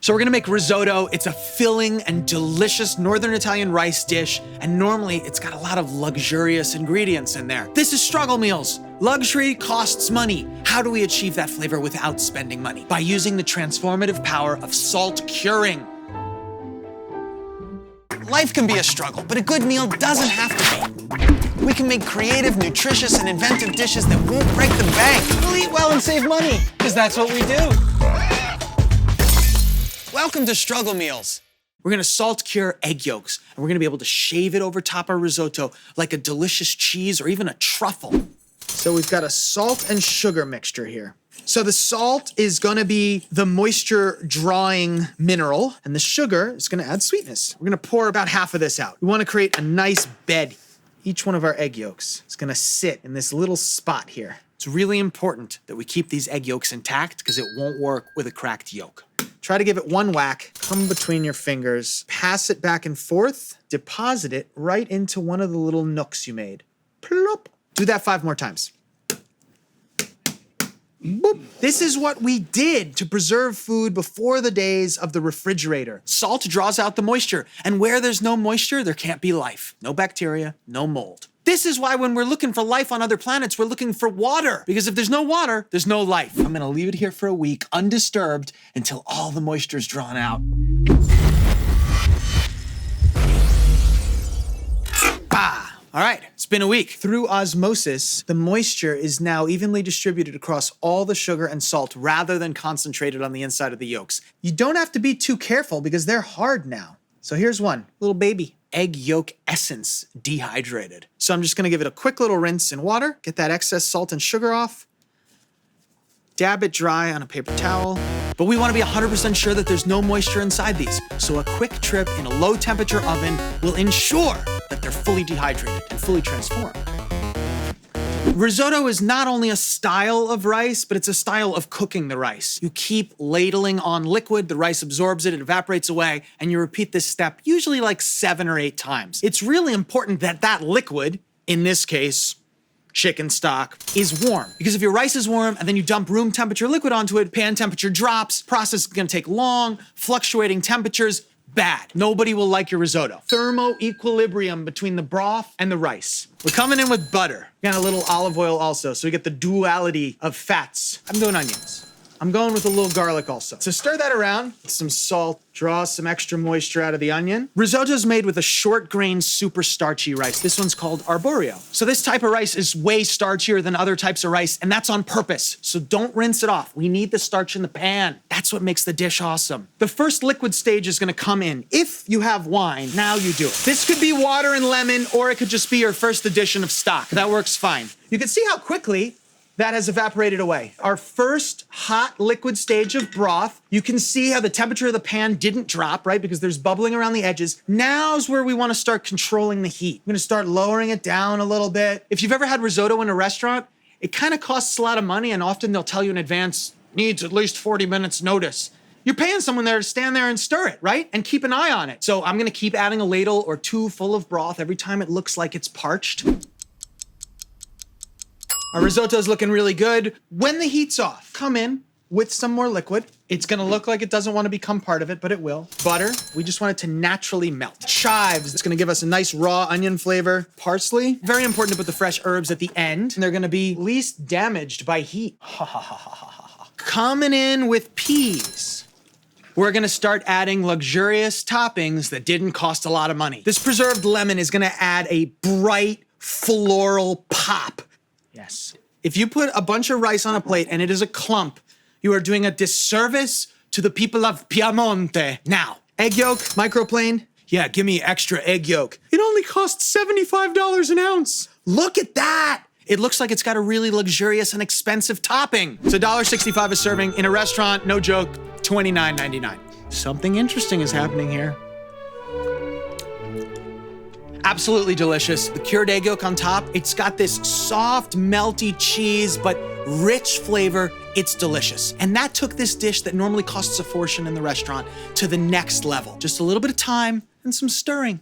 So we're gonna make risotto. It's a filling and delicious Northern Italian rice dish, and normally it's got a lot of luxurious ingredients in there. This is Struggle Meals. Luxury costs money. How do we achieve that flavor without spending money? By using the transformative power of salt curing. Life can be a struggle, but a good meal doesn't have to be. We can make creative, nutritious, and inventive dishes that won't break the bank. We'll eat well and save money, because that's what we do. Welcome to Struggle Meals. We're gonna salt cure egg yolks, and we're gonna be able to shave it over top our risotto like a delicious cheese or even a truffle. So we've got a salt and sugar mixture here. So the salt is gonna be the moisture drawing mineral, and the sugar is gonna add sweetness. We're gonna pour about half of this out. We wanna create a nice bed. Each one of our egg yolks is gonna sit in this little spot here. It's really important that we keep these egg yolks intact because it won't work with a cracked yolk. Try to give it one whack, come between your fingers, pass it back and forth, deposit it right into one of the little nooks you made. Plop. Do that 5 more times. Boop. This is what we did to preserve food before the days of the refrigerator. Salt draws out the moisture, and where there's no moisture, there can't be life. No bacteria, no mold. This is why when we're looking for life on other planets, we're looking for water. Because if there's no water, there's no life. I'm gonna leave it here for a week, undisturbed, until all the moisture is drawn out. Ah, all right, it's been a week. Through osmosis, the moisture is now evenly distributed across all the sugar and salt rather than concentrated on the inside of the yolks. You don't have to be too careful because they're hard now. So here's one, little baby. Egg yolk essence dehydrated. So I'm just gonna give it a quick little rinse in water, get that excess salt and sugar off, dab it dry on a paper towel. But we wanna be 100% sure that there's no moisture inside these. So a quick trip in a low temperature oven will ensure that they're fully dehydrated and fully transformed. Risotto is not only a style of rice, but it's a style of cooking the rice. You keep ladling on liquid, the rice absorbs it, it evaporates away, and you repeat this step usually like 7 or 8 times. It's really important that that liquid, in this case, chicken stock, is warm. Because if your rice is warm and then you dump room temperature liquid onto it, pan temperature drops, process is gonna take long, fluctuating temperatures, bad. Nobody will like your risotto. Thermo-equilibrium between the broth and the rice. We're coming in with butter. Got a little olive oil also, so we get the duality of fats. I'm doing onions. I'm going with a little garlic also. So stir that around, some salt, draw some extra moisture out of the onion. Risotto's made with a short grain, super starchy rice. This one's called arborio. So this type of rice is way starchier than other types of rice, and that's on purpose. So don't rinse it off. We need the starch in the pan. That's what makes the dish awesome. The first liquid stage is gonna come in. If you have wine, now you do it. This could be water and lemon, or it could just be your first addition of stock. That works fine. You can see how quickly that has evaporated away. Our first hot liquid stage of broth, you can see how the temperature of the pan didn't drop, right? Because there's bubbling around the edges. Now's where we wanna start controlling the heat. We're gonna start lowering it down a little bit. If you've ever had risotto in a restaurant, it kinda costs a lot of money, and often they'll tell you in advance, needs at least 40 minutes notice. You're paying someone there to stand there and stir it, right? And keep an eye on it. So I'm gonna keep adding a ladle or 2 full of broth every time it looks like it's parched. Our risotto's looking really good. When the heat's off, come in with some more liquid. It's gonna look like it doesn't wanna become part of it, but it will. Butter, we just want it to naturally melt. Chives, it's gonna give us a nice raw onion flavor. Parsley, very important to put the fresh herbs at the end. And they're gonna be least damaged by heat. Coming in with peas. We're gonna start adding luxurious toppings that didn't cost a lot of money. This preserved lemon is gonna add a bright floral pop. Yes. If you put a bunch of rice on a plate and it is a clump, you are doing a disservice to the people of Piemonte. Now, egg yolk, microplane. Yeah, give me extra egg yolk. It only costs $75 an ounce. Look at that. It looks like it's got a really luxurious and expensive topping. It's $1.65 a serving. In a restaurant, no joke, $29.99. Something interesting is happening here. Absolutely delicious. The cured egg yolk on top, it's got this soft, melty cheese, but rich flavor. It's delicious. And that took this dish that normally costs a fortune in the restaurant to the next level. Just a little bit of time and some stirring.